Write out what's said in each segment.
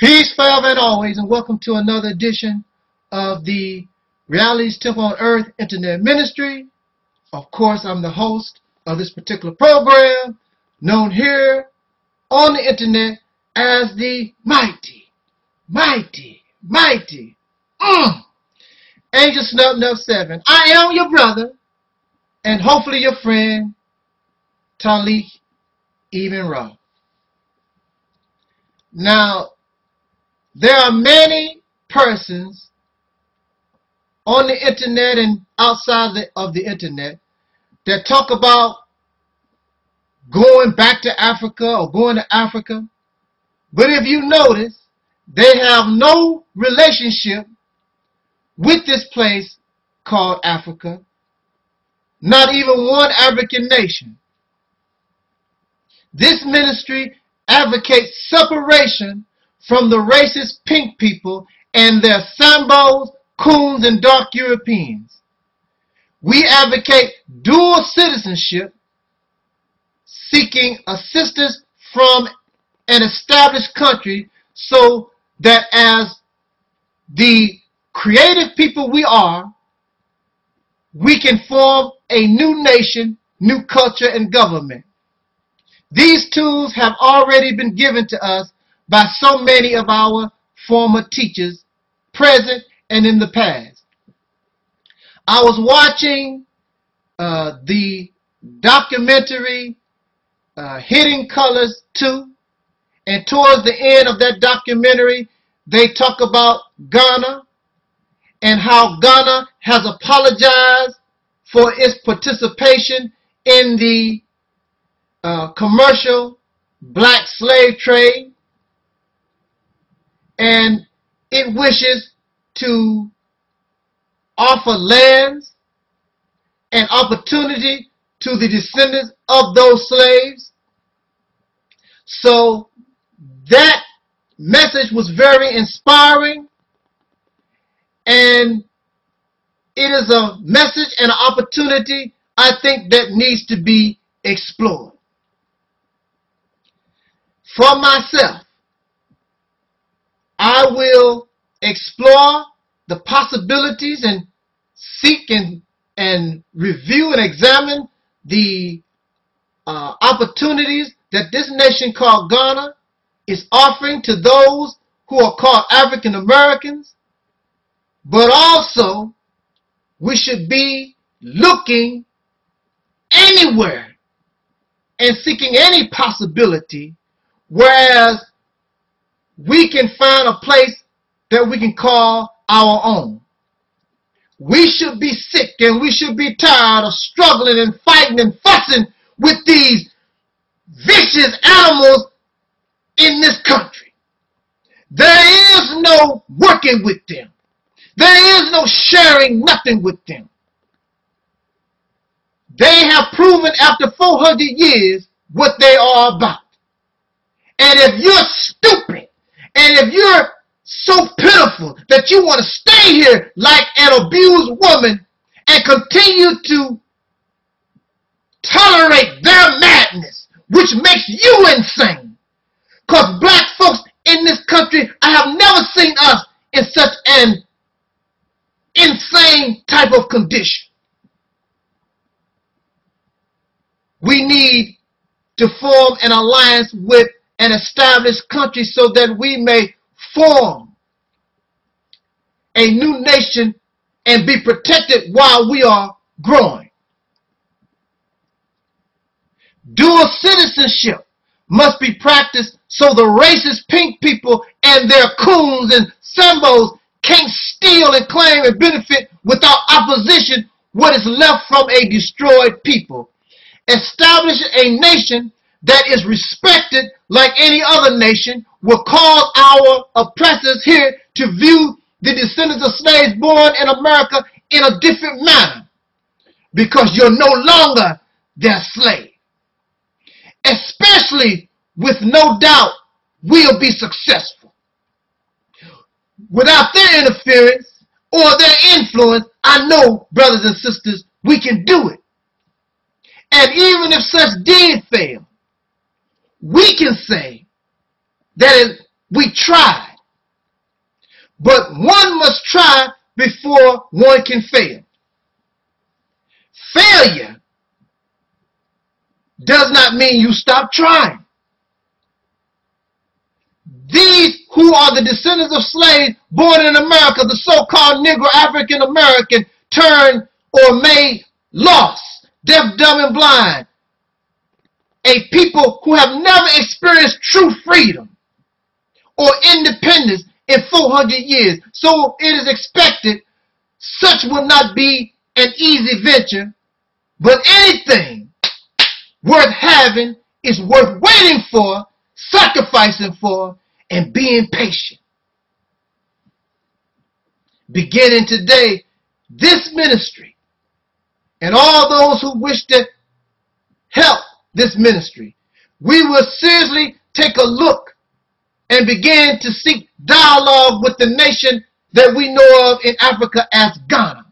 Peace forever and always, and welcome to another edition of the Realities Temple on Earth Internet Ministry. Of course, I'm the host of this particular program, known here on the internet as the mighty Angel Snub 7. I am your brother, and hopefully your friend, Talik Even Raw. Now, there are many persons on the internet and outside of the internet that talk about going back to Africa or going to Africa. But if you notice, they have no relationship with this place called Africa. Not even one African nation. This ministry advocates separation from the racist pink people and their Sambos, Coons, and dark Europeans. We advocate dual citizenship, seeking assistance from an established country so that as the creative people we are, we can form a new nation, new culture, and government. These tools have already been given to us by so many of our former teachers, present and in the past. I was watching the documentary Hidden Colors 2, and towards the end of that documentary, they talk about Ghana and how Ghana has apologized for its participation in the commercial black slave trade, and it wishes to offer lands and opportunity to the descendants of those slaves. So that message was very inspiring, and it is a message and an opportunity I think that needs to be explored. For myself, I will explore the possibilities and seek and review and examine the opportunities that this nation called Ghana is offering to those who are called African Americans. But also, we should be looking anywhere and seeking any possibility, whereas we can find a place that we can call our own. We should be sick and we should be tired of struggling and fighting and fussing with these vicious animals in this country. There is no working with them. There is no sharing nothing with them. They have proven after 400 years what they are about. And if you're stupid, and if you're so pitiful that you want to stay here like an abused woman and continue to tolerate their madness, which makes you insane, because black folks in this country, I have never seen us in such an insane type of condition. We need to form an alliance with an established country so that we may form a new nation and be protected while we are growing. Dual citizenship must be practiced so the racist pink people and their coons and symbols can't steal and claim and benefit without opposition what is left from a destroyed people. Establish a nation that is respected like any other nation will cause our oppressors here to view the descendants of slaves born in America in a different manner, because you're no longer their slave. Especially with no doubt we'll be successful. Without their interference or their influence, I know, brothers and sisters, we can do it. And even if such did fail, we can say that we tried but one must try before one can fail. Failure does not mean you stop trying. These who are the descendants of slaves born in America, the so-called Negro African American, turned or made lost, deaf, dumb, and blind, a people who have never experienced true freedom or independence in 400 years. So it is expected such will not be an easy venture, but anything worth having is worth waiting for, sacrificing for, and being patient. Beginning today, this ministry and all those who wish to help this ministry, we will seriously take a look and begin to seek dialogue with the nation that we know of in Africa as Ghana.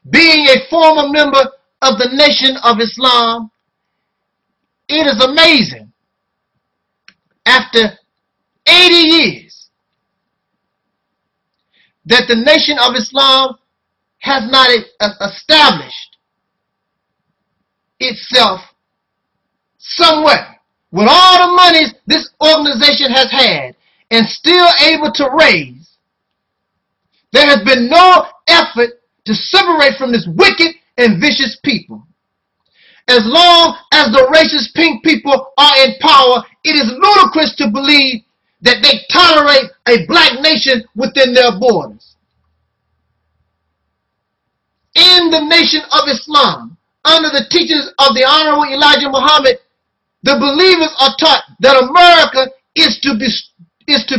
Being a former member of the Nation of Islam, it is amazing. After 80 years, that the Nation of Islam has not established itself somewhere with all the monies this organization has had and still able to raise. There has been no effort to separate from this wicked and vicious people. As long as the racist pink people are in power, it is ludicrous to believe that they tolerate a black nation within their borders. In the Nation of Islam, under the teachings of the Honorable Elijah Muhammad, the believers are taught that America is to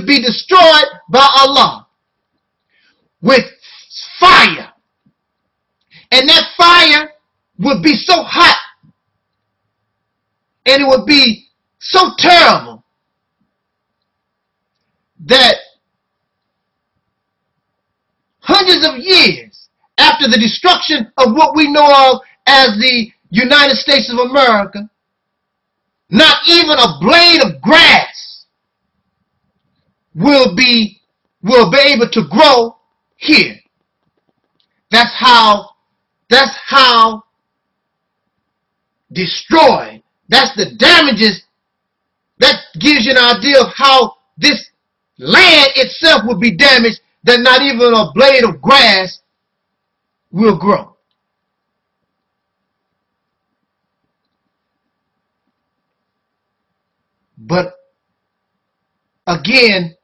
be destroyed by Allah with fire. And that fire would be so hot and it would be so terrible that hundreds of years after the destruction of what we know of as the United States of America, not even a blade of grass will be able to grow here. That's how destroyed. That's the damages. That gives you an idea of how this land itself will be damaged, that not even a blade of grass will grow. But again,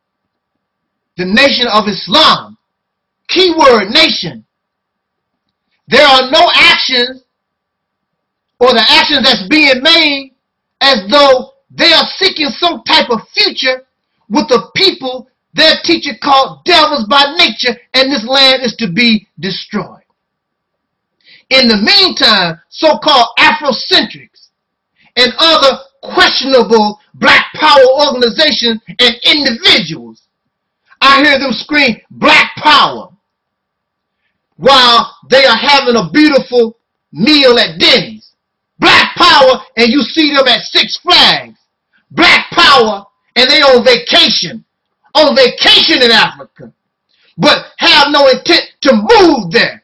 the Nation of Islam, keyword nation, there are no actions or the actions that's being made as though they are seeking some type of future with a people their teacher called devils by nature, and this land is to be destroyed. In the meantime, so-called Afrocentrics and other questionable black power organizations and individuals, I hear them scream black power while they are having a beautiful meal at Denny's. Black power, and you see them at Six Flags. Black power, and they on vacation in Africa, but have no intent to move there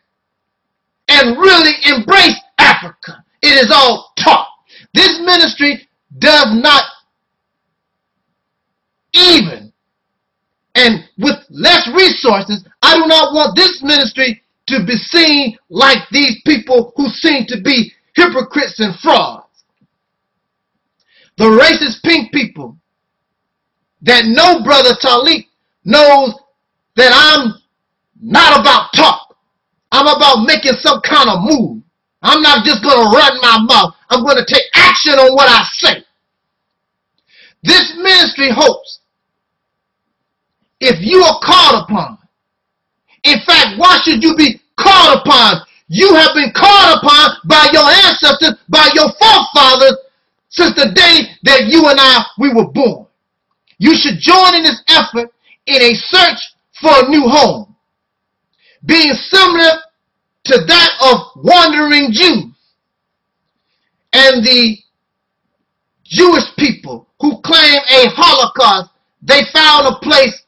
and really embrace Africa. It is all talk. This ministry does not even, and with less resources, I do not want this ministry to be seen like these people who seem to be hypocrites and frauds. The racist pink people that know Brother Talik knows that I'm not about talk. I'm about making some kind of move. I'm not just going to run my mouth. I'm going to take action on what I say. This ministry hopes, if you are called upon, in fact, why should you be called upon? You have been called upon by your ancestors, by your forefathers, since the day that you and we were born. You should join in this effort in a search for a new home, being similar to that of wandering Jews and the Jewish people who claim a Holocaust. They found a place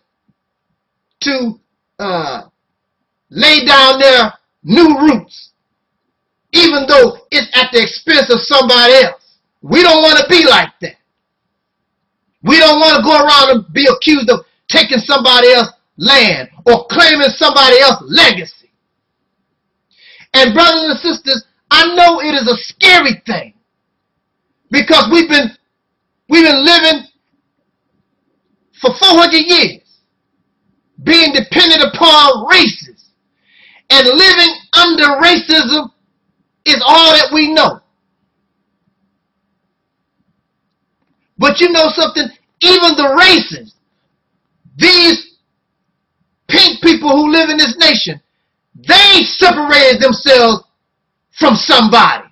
to lay down their new roots, even though it's at the expense of somebody else. We don't want to be like that. We don't want to go around and be accused of taking somebody else's land or claiming somebody else's legacy. And brothers and sisters, I know it is a scary thing because we've been living for 400 years being dependent upon races, and living under racism is all that we know. But you know something? Even the races, these pink people who live in this nation, they separated themselves from somebody.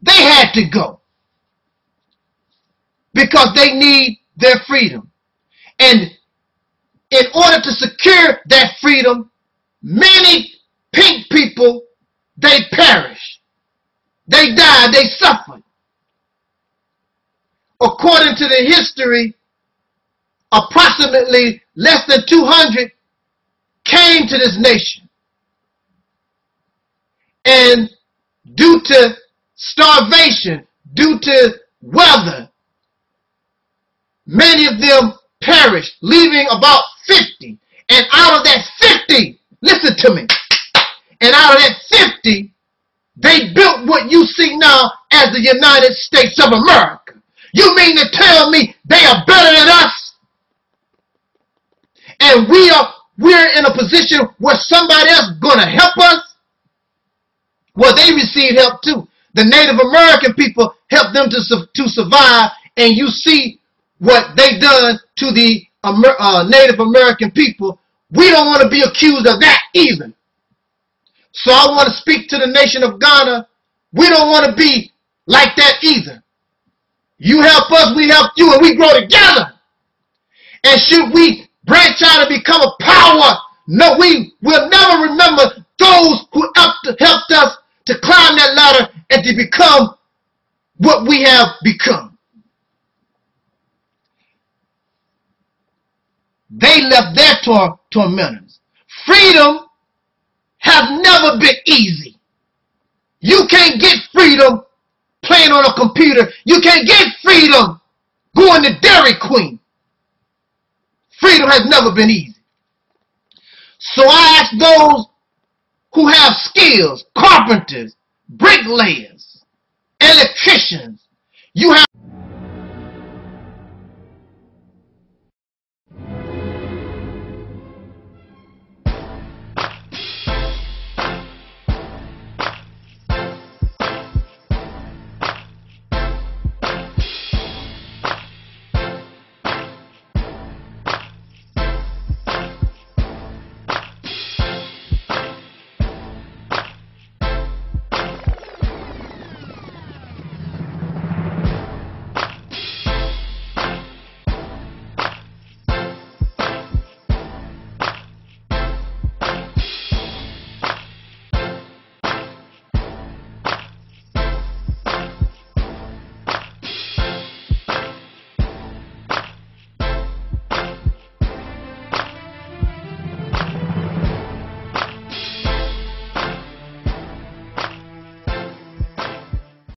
They had to go because they need their freedom. And in order to secure that freedom, many pink people, they perished. They died. They suffered. According to the history, approximately less than 200 came to this nation. And due to starvation, due to weather, many of them perished, leaving about 50. And out of that 50, listen to me, and out of that 50, they built what you see now as the United States of America. You mean to tell me they are better than us? And we're in a position where somebody else is going to help us? Well, they received help too. The Native American people helped them to survive, and you see what they done to the Native American people. We don't want to be accused of that either. So I want to speak to the nation of Ghana. We don't want to be like that either. You help us, we help you, and we grow together. And should we branch out and become a power, no, we will never remember those who helped us to climb that ladder and to become what we have become. They left their tormentors. Freedom has never been easy. You can't get freedom playing on a computer. You can't get freedom going to Dairy Queen. Freedom has never been easy. So I ask those who have skills, carpenters, bricklayers, electricians, you have